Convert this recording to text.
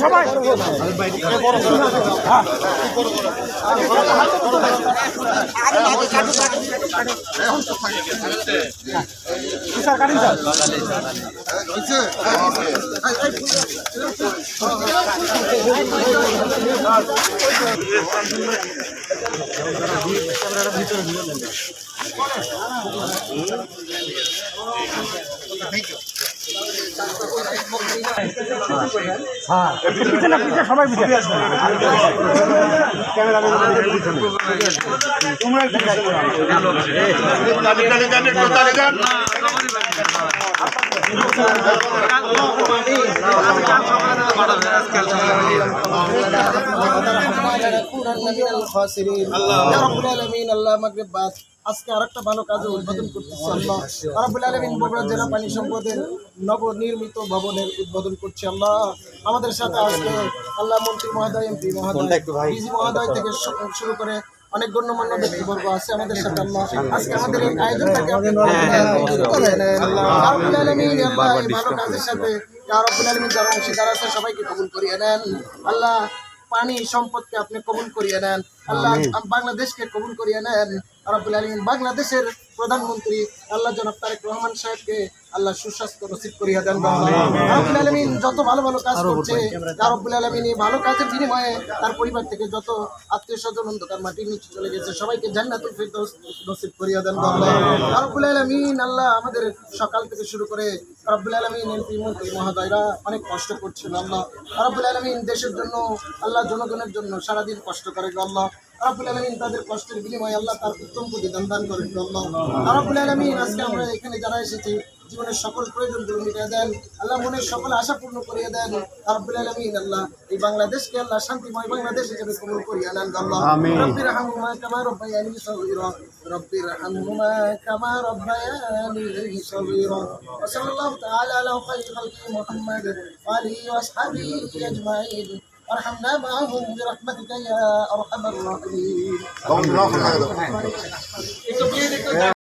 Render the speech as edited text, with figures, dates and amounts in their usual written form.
সবাই সবাই আজকে আরেকটা ভালো কাজে উদ্বোধন করতেছি আল্লাহ রাব্বুল আলামিন। বগুড়া জেলা পানি সম্পদের নবনির্মিত ভবনের উদ্বোধন করছি আল্লাহ। আমাদের সাথে আজকে আল্লাহ মন্ত্রী মহোদয়, এমপি মহোদয়, ডিজি মহোদয় থেকে শুরু করে অনেক গণ্যমান্য ব্যক্তিবর্গ আছে আমাদের সাথে আল্লাহ। আজকে আমাদের এই আয়োজনটাকে রাব্বুল আলামিন আল্লাহ এই ভালো কাজের সাথে রাব্বুল আলামিন যারা অংশীদার আছে সবাইকে কবুল করিয়ে নেন আল্লাহ। পানি সম্পদকে আপনি কবুল করিয়ে নেন আল্লাহ। বাংলাদেশকে কবুল করিয়ে নেন রাব্বুল আলামিন। বাংলাদেশের প্রধানমন্ত্রী আল্লাহ জনাব তারেক রহমান সাহেবকে আল্লাহ সুস্বাস্থ্য নসিব করিয়া দেন রাব্বুল আলামিন। যত ভালো ভালো কাজ করছে রাব্বুল আলামিন এই ভালো কাজের বিনিময়ে তার পরিবার থেকে যত আত্মীয় স্বজন অন্ধকার মাটির নিচে চলে গেছে সবাইকে জান্নাতুল ফিরদৌস নসিব করিয়া দেন রাব্বুল আলামিন। আল্লাহ আমাদের সকাল থেকে শুরু করে রাব্বুল আলামিন এমপি মন্ত্রী মহোদয়রা অনেক কষ্ট করছিল আল্লাহ রাব্বুল আলামিন। দেশের জন্য আল্লাহ জনগণের জন্য সারাদিন কষ্ট করে আল্লাহ রাব্বুল আলামিন। তাদের কষ্টের বিনিময়ে আল্লাহ তার উত্তম প্রতিদান দান করেন আল্লাহ রাব্বুল আলামিন। আজকে আমরা এখানে যারা এসেছি জীবনের সকল প্রয়োজনগুলো মিটিয়ে দেন আল্লাহ, মনের সকল আশা পূর্ণ করিয়ে দেন রাব্বুল আলামিন। আল্লাহ এই বাংলাদেশকে আল্লাহ শান্তিময় বাংলাদেশ হিসেবে কবুল করিয়ে নেন আল্লাহ। রব্বির হামহুমা কামা রব্বায়ানি সগীরা, রব্বির হামহুমা কামা রব্বায়ানি সগীরা। ওয়া সাল্লাল্লাহু তাআলা আলা খায়রি খালকি মুহাম্মাদ ওয়া আলিহি ওয়া আসহাবিহি আজমাইন। وارحمنا معهم برحمتك يا ارحم الراحمين.